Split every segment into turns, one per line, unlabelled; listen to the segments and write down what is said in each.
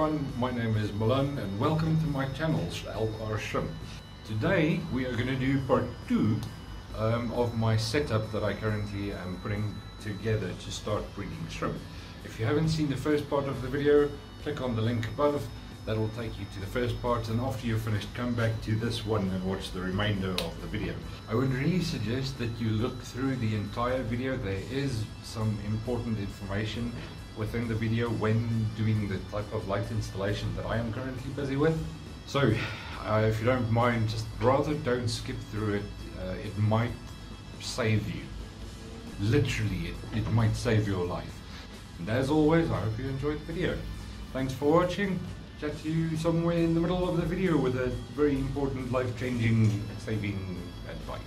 everyone, my name is Milan and welcome to my channel, L.E.D Shrimp. Today we are going to do part 2 of my setup that I currently am putting together to start breeding shrimp. If you haven't seen the first part of the video, click on the link above. That will take you to the first part, and after you're finished, come back to this one and watch the remainder of the video. I would really suggest that you look through the entire video. There is some important information within the video when doing the type of light installation that I am currently busy with. So if you don't mind, just rather don't skip through it. It might save you. Literally, it might save your life. And as always, I hope you enjoyed the video. Thanks for watching. Chat to you somewhere in the middle of the video with a very important, life-changing, saving advice.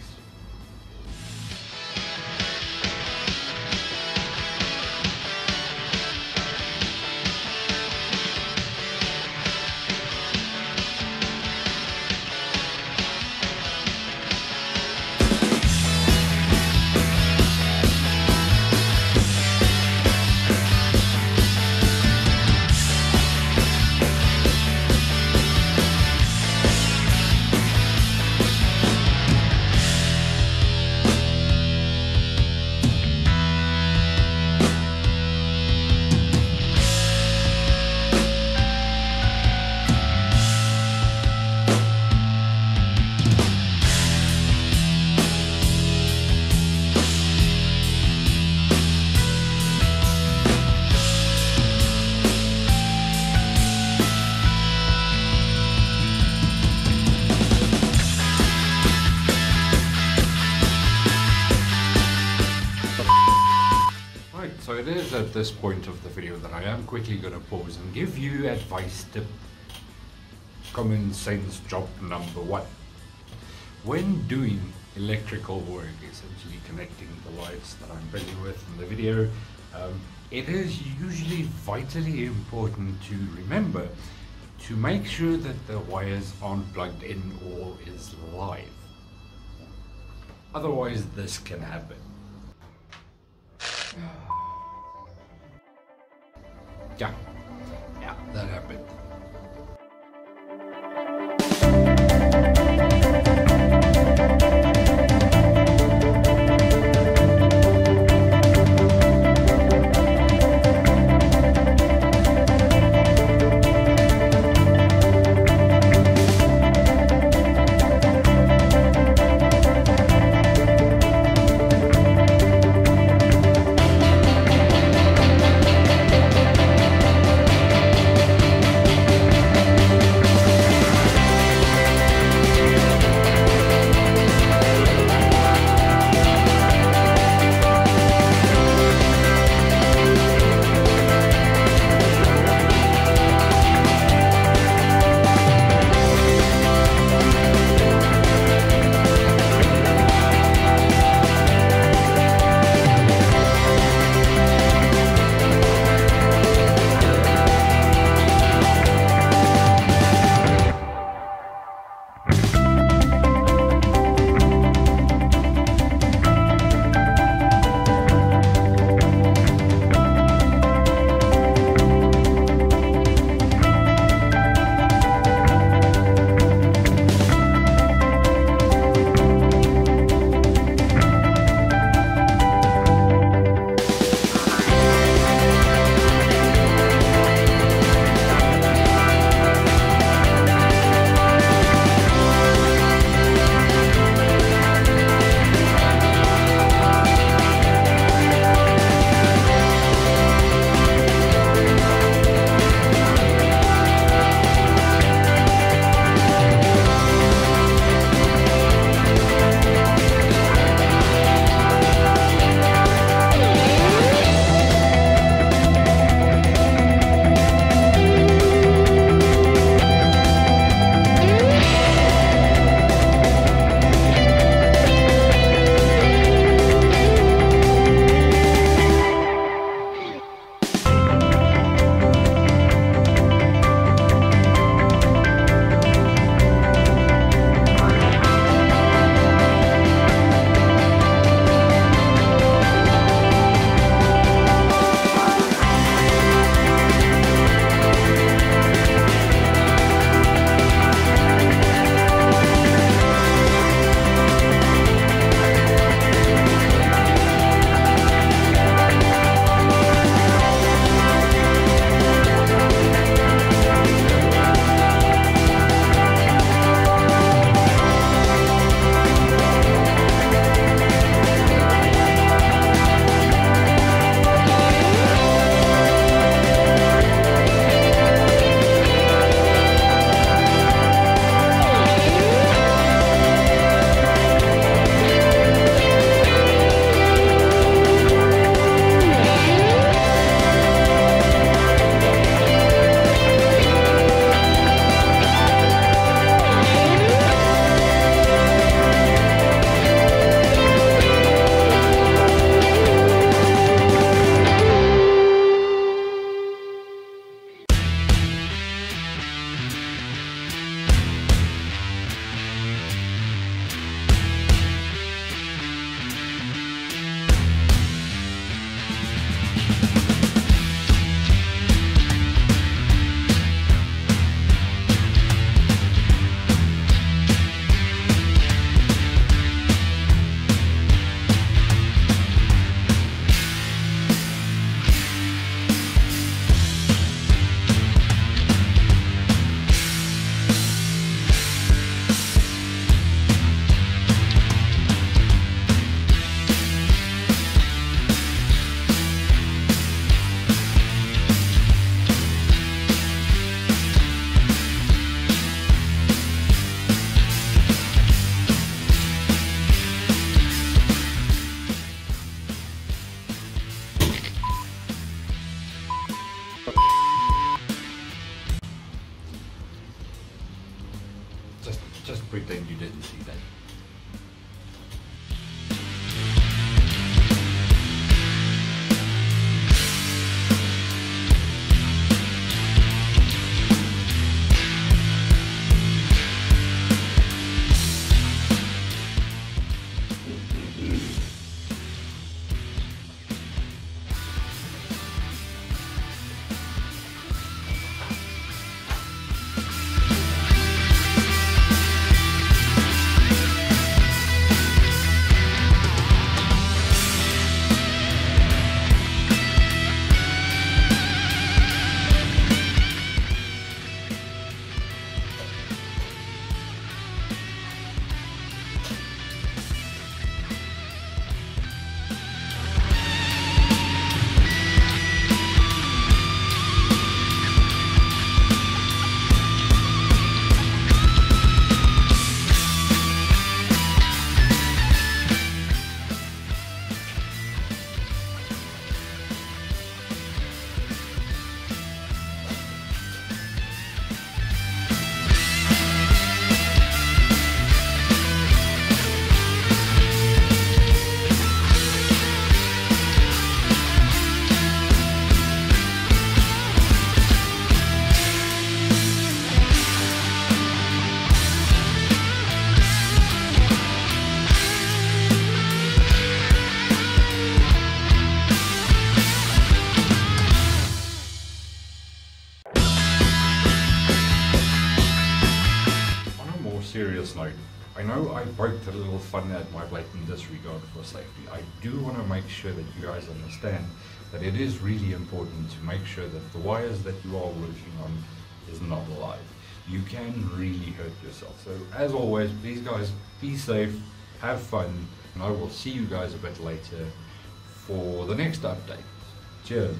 So it is at this point of the video that I am quickly going to pause and give you advice tip, common sense job number 1. When doing electrical work, essentially connecting the lights that I'm busy with in the video, it is usually vitally important to remember to make sure that the wires aren't plugged in or is live. Otherwise this can happen. Yeah, that happened. I know I poked a little fun at my blatant disregard for safety. I do want to make sure that you guys understand that it is really important to make sure that the wires that you are working on is not live. You can really hurt yourself. So as always, please guys, be safe, have fun, and I will see you guys a bit later for the next update. Cheers.